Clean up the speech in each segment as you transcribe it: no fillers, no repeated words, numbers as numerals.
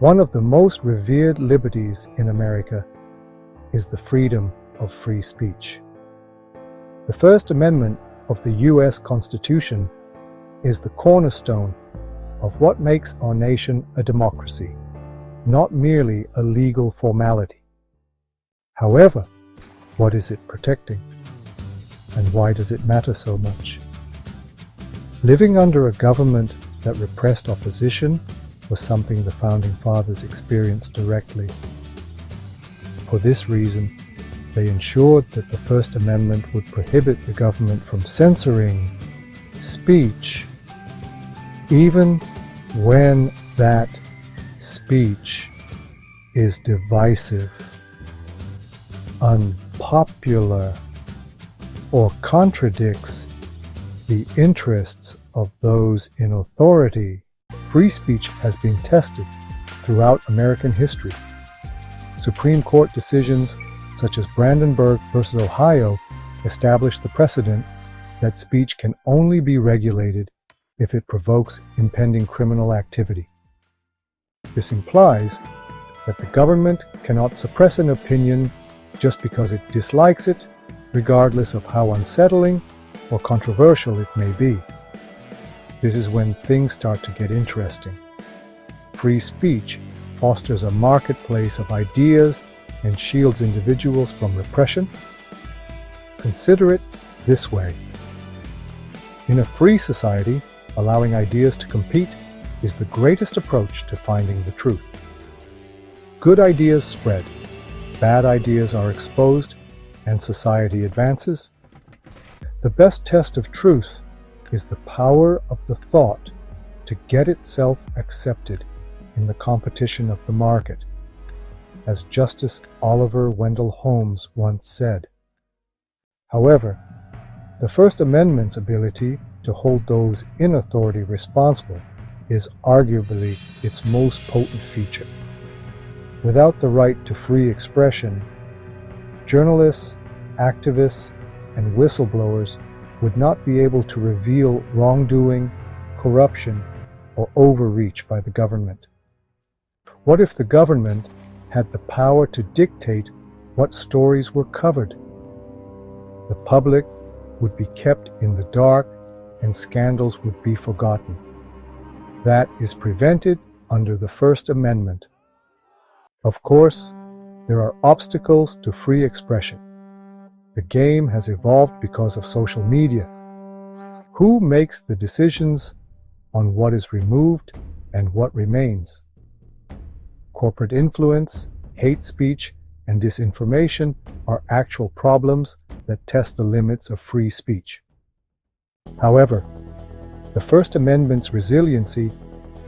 One of the most revered liberties in America is the freedom of free speech. The First Amendment of the U.S. Constitution is the cornerstone of what makes our nation a democracy, not merely a legal formality. However, what is it protecting? And why does it matter so much? Living under a government that repressed opposition was something the Founding Fathers experienced directly. For this reason, they ensured that the First Amendment would prohibit the government from censoring speech, even when that speech is divisive, unpopular, or contradicts the interests of those in authority. Free speech has been tested throughout American history. Supreme Court decisions such as Brandenburg versus Ohio established the precedent that speech can only be regulated if it provokes impending criminal activity. This implies that the government cannot suppress an opinion just because it dislikes it, regardless of how unsettling or controversial it may be. This is when things start to get interesting. Free speech fosters a marketplace of ideas and shields individuals from repression. Consider it this way. In a free society, allowing ideas to compete is the greatest approach to finding the truth. Good ideas spread, bad ideas are exposed, and society advances. The best test of truth is the power of the thought to get itself accepted in the competition of the market. As Justice Oliver Wendell Holmes once said. However, the First Amendment's ability to hold those in authority responsible is arguably its most potent feature. Without the right to free expression, journalists, activists, and whistleblowers would not be able to reveal wrongdoing, corruption, or overreach by the government. What if the government had the power to dictate what stories were covered? The public would be kept in the dark and scandals would be forgotten. That is prevented under the First Amendment. Of course, there are obstacles to free expression. The game has evolved because of social media. Who makes the decisions on what is removed and what remains? Corporate influence, hate speech, and disinformation are actual problems that test the limits of free speech. However, the First Amendment's resiliency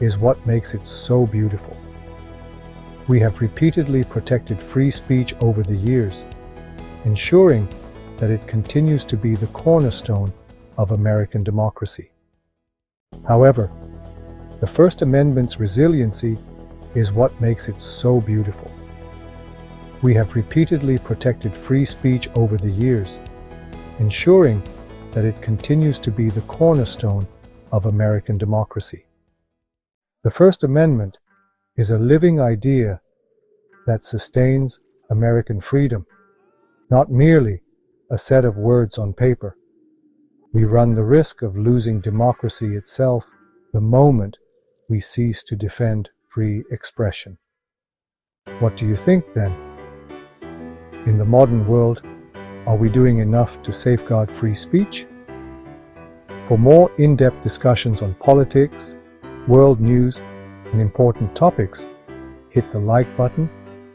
is what makes it so beautiful. We have repeatedly protected free speech over the years, ensuring that it continues to be the cornerstone of American democracy. However, the First Amendment's resiliency is what makes it so beautiful. We have repeatedly protected free speech over the years, ensuring that it continues to be the cornerstone of American democracy. The First Amendment is a living idea that sustains American freedom, not merely a set of words on paper. We run the risk of losing democracy itself the moment we cease to defend free expression. What do you think then? In the modern world, are we doing enough to safeguard free speech? For more in-depth discussions on politics, world news, and important topics, hit the like button,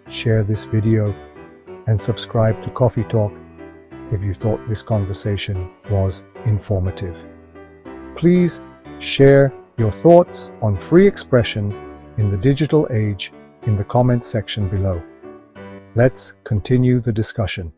share this video, and subscribe to Coffee Talk if you thought this conversation was informative. Please share your thoughts on free expression in the digital age in the comments section below. Let's continue the discussion.